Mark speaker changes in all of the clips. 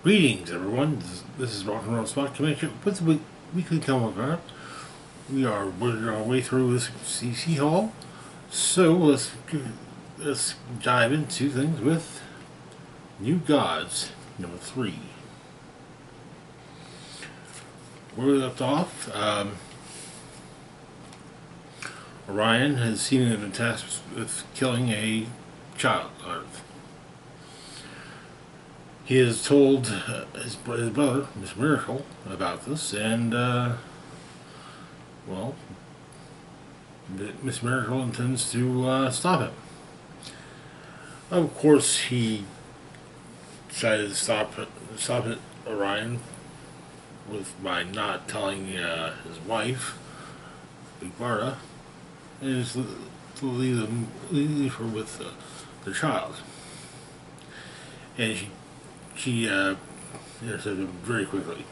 Speaker 1: Greetings, everyone. This is Rock and Roll Spot Connection with the weekly comic book. We are working our way through this CC Hall, so let's dive into things with New Gods number 3. Where we left off, Orion has seen an tasked with killing a child on Earth. He has told his brother, Miss Miracle, about this, and, well, Miss Miracle intends to stop him. Of course, he decided to stop Orion by not telling his wife, Big Barda, and just to leave her with the child. And she intercepted him very quickly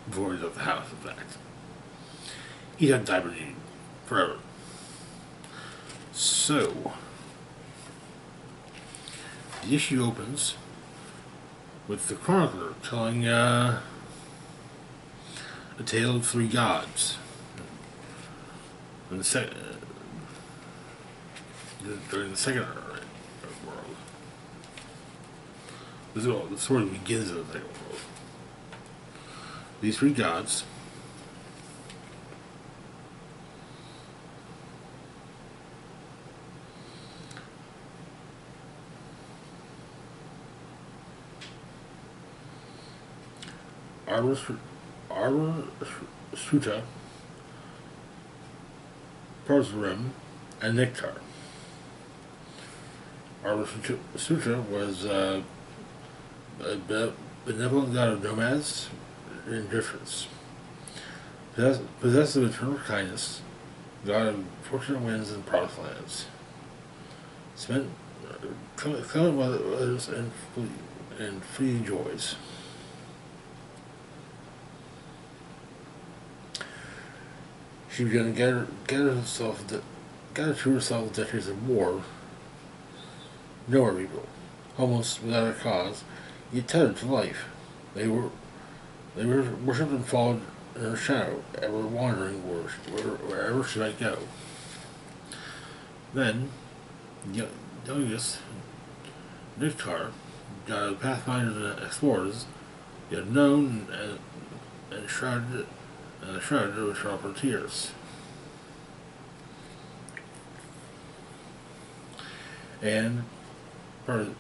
Speaker 1: before he left the house, in fact. He had diaper duty forever. So, the issue opens with the chronicler telling a tale of 3 gods. In the during the second world. The story begins in the second world. These 3 gods Arbor Suta, Parzarim, and Nectar. Arbor Sutra was a benevolent god of nomads and indifference. Possessed of eternal kindness, god of fortunate winds and promised lands. Spent clement with others and fleeting joys. She began to gather to herself the decades of war. Nowhere people, almost without a cause, yet tethered to life. They worshipped and followed in her shadow, ever wandering wherever she might go. Then, youngest, Niktar, god of pathfinders and explorers, the unknown and shrouded with sharper tears. And of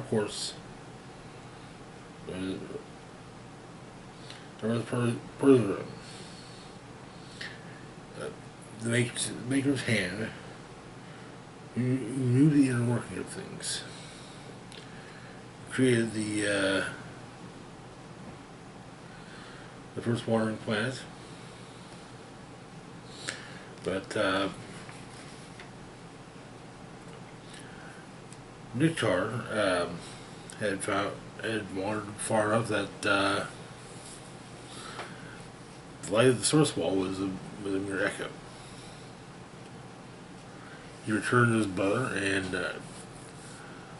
Speaker 1: course, there was Perseverance, the maker's hand, who knew the inner working of things. Created the first wandering planet, but Niktar had wandered far enough that the light of the source wall was a mere echo. He returned to his brother and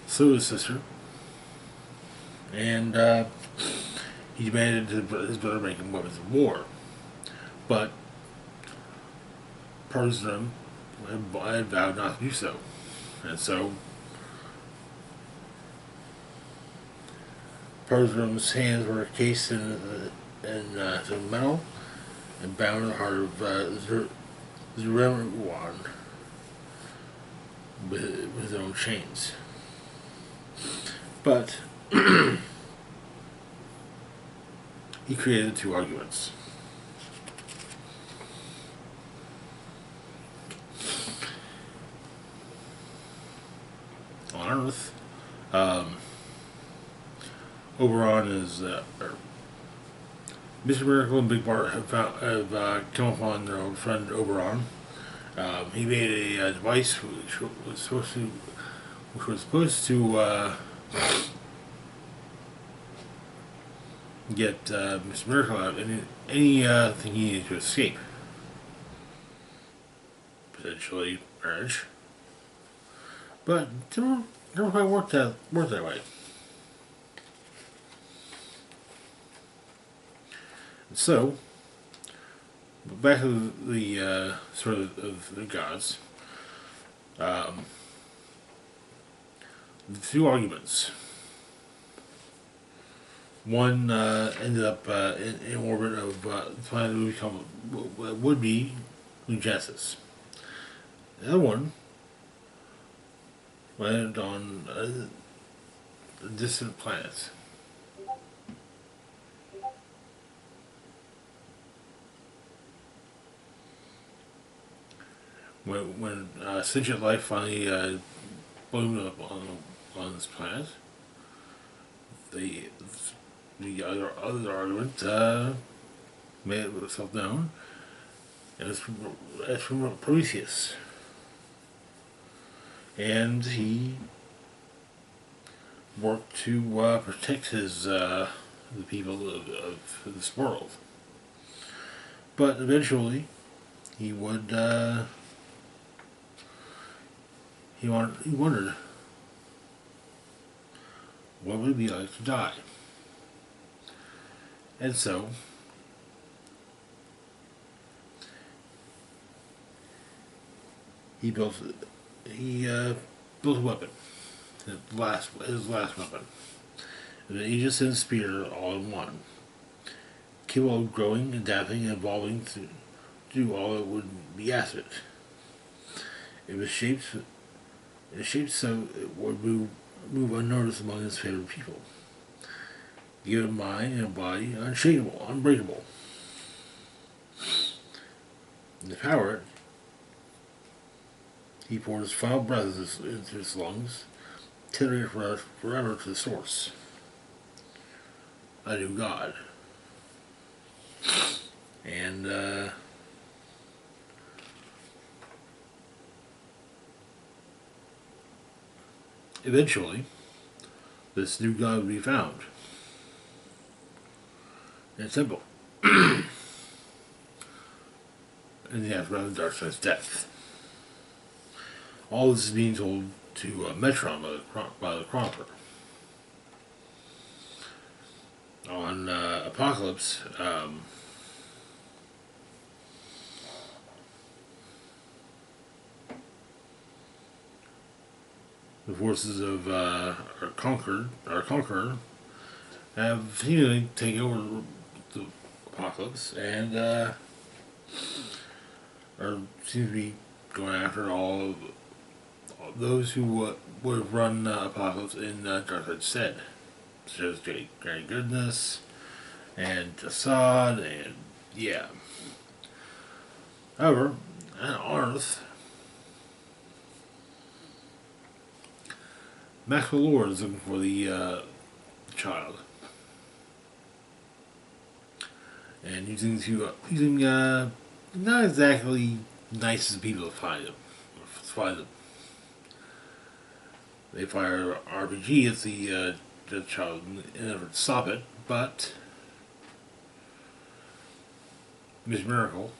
Speaker 1: slew his sister, and he demanded his brother make him weapons of war. But Parzarim had vowed not to do so, and so Parzarim's hands were encased in some metal and bound in the heart of Zatanna with his own chains. But he created 2 arguments. On Earth, Oberon is Mr. Miracle and Big Bart have come upon their old friend Oberon. He made a device which was supposed to get Mr. Miracle out of anything he needed to escape. Potentially marriage. But it never quite worked that way. So, back to the sort of the gods. Um, the two arguments. One ended up in orbit of the planet would be New Genesis. The other one landed on a distant planet. When sentient life finally bloomed up on this planet, the other argument made itself known, and it's from Prometheus, and he worked to protect the people of this world, but eventually he would he wondered what would it be like to die, and so he built he built a weapon, his last weapon, an Aegis and spear all in one, capable of growing, adapting, and evolving to do all it would be asked of it. It was shaped so it would move unnoticed among his favorite people. Give it a mind and a body unshakable, unbreakable. And to power it, he poured his final breath into his lungs, tethering it forever to the source. A new god. And eventually, this new god would be found. And it's simple. In the aftermath of Darkseid's death. All this is being told to Metron by the chronicler. On Apocalypse, the forces of our conqueror, have seemingly taken over the Apocalypse and seem to be going after all those who would have run Apocalypse in Darkseid's stead, such as Granny Goodness and Assad, and yeah. However, on Earth, Maxwell Lord is looking for the child, and using not exactly nicest people to find them. They fire RPG at the child in an effort to stop it, but Miss Miracle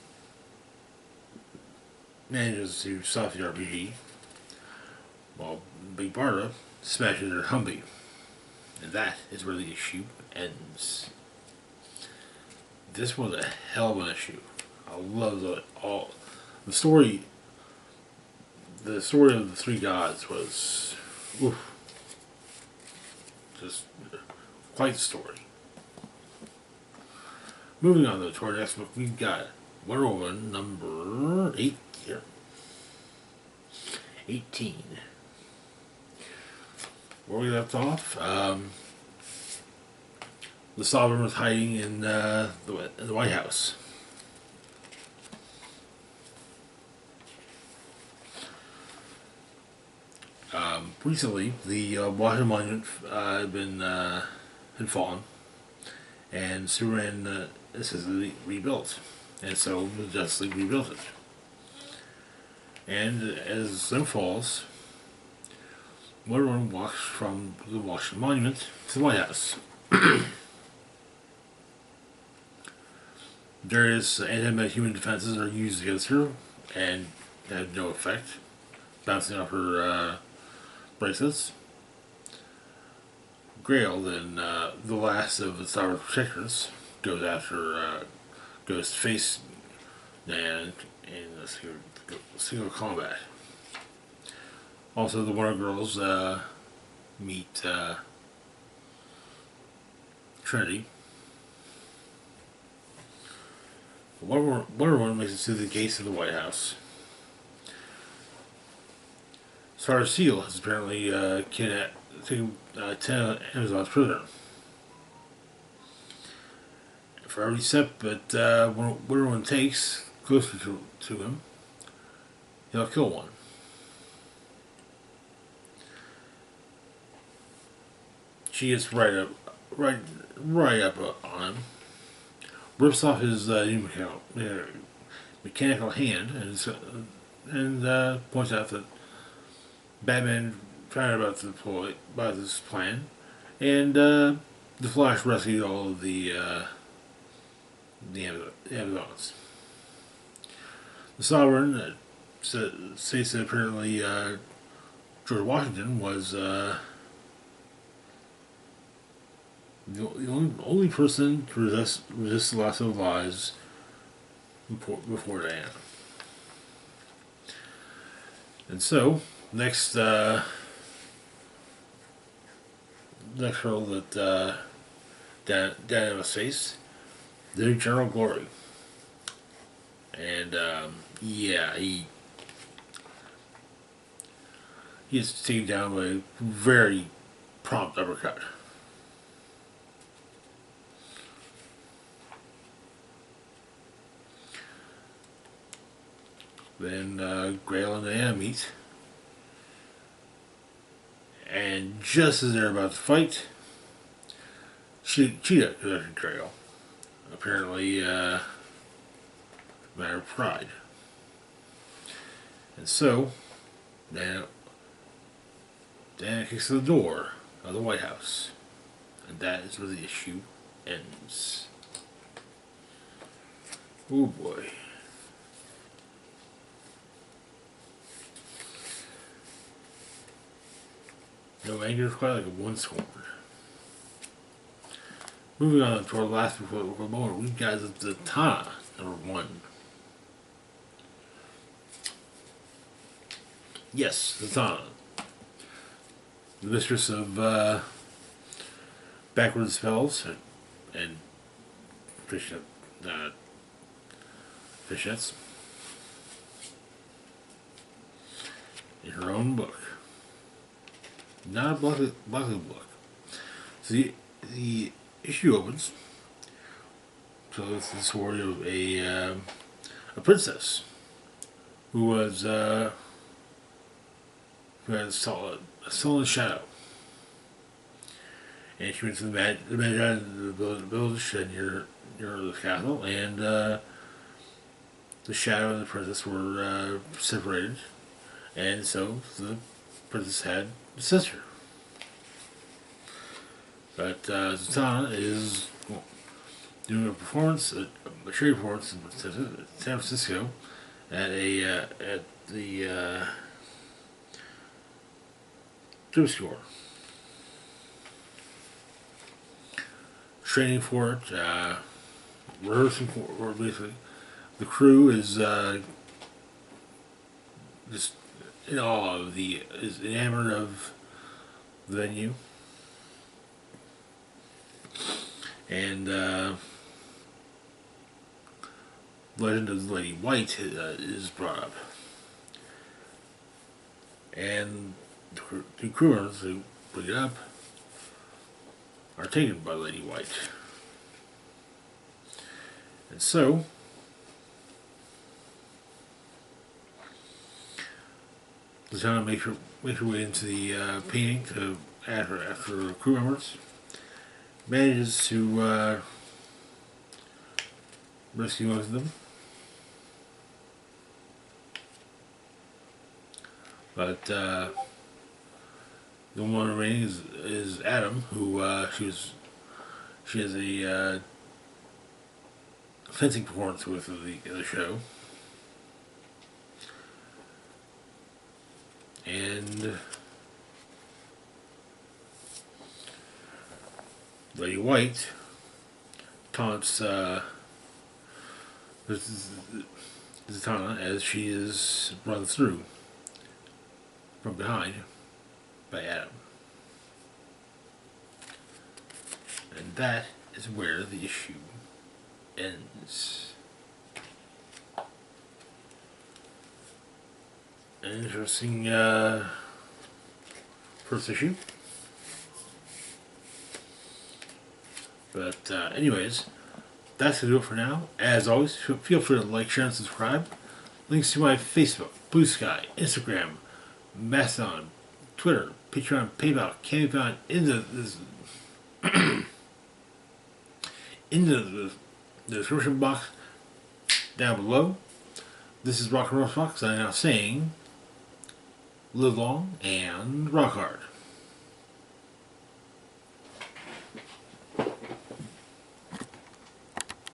Speaker 1: manages to stop the RPG, while Big Barda smashes her Humvee. And that is where the issue ends. This was a hell of an issue. I love the story. The story of the three gods was, oof, just quite the story. Moving on to our next book, we've got Wonder Woman number 8 here. 18. Where we left off, the Sovereign was hiding in the White House. Recently, the Washington Monument had fallen, and Superman assistedly rebuilt, and so the Justice League rebuilt it. And as it falls, Wonder Woman walks from the Washington Monument to the White House. Various anti-human defenses are used against her and have no effect, bouncing off her bracelets. Grail, then the last of the Star Protectors, goes to face Dan in a single combat. Also, the Wonder Girls meet Trinity. Wonder Woman makes it to the gates of the White House. Star Seal has apparently taken 10 Amazons prisoner. For every step that Wonder Woman takes closer to him, he'll kill one. She gets right up on him, rips off his mechanical hand, and points out that Batman found out about this plan, and the Flash rescued all of the Amazons. The Sovereign states that apparently George Washington was the only person to resist the lasso of lies before Diana. And so, next hurdle that Diana must face, the General Glory. And yeah, he gets taken down by a very prompt uppercut. Then Grail and Diana meet, and just as they're about to fight, Cheetah goes after Grail. Apparently, a matter of pride. And so, Diana kicks the door of the White House, and that is where the issue ends. Oh boy. No anger is quite like a one scorn. Moving on to our last moment, we've got Zatanna, number 1. Yes, Zatanna. The mistress of backwards spells and fishettes in her own book. Not a Buckley book. So the issue opens. So it's the story of a princess who had a sullen shadow, and she went to the village near the castle, and the shadow and the princess were separated, and so the princess had a sister. But Zatanna is doing a charity performance in San Francisco at the thrift store. Training for it, rehearsing for it, basically. The crew is just in awe is enamored of the venue. And Legend of the Lady White is brought up. And the two crew members who put it up are taken by Lady White. And so, Zatanna makes her way into the painting after crew members. Manages to rescue most of them. But the one remaining is Adam, who she has a fencing performance with the show, and Lady White taunts Zatanna as she is run through from behind by Adam. And that is where the issue ends. An interesting first issue. But anyways, that's going to do it for now. As always, feel free to like, share, and subscribe. Links to my Facebook, Blue Sky, Instagram, Mastodon, Twitter, Patreon, PayPal can be found in the description box down below. This is Rock and Roll Fox, and I'm now saying, live long and rock hard.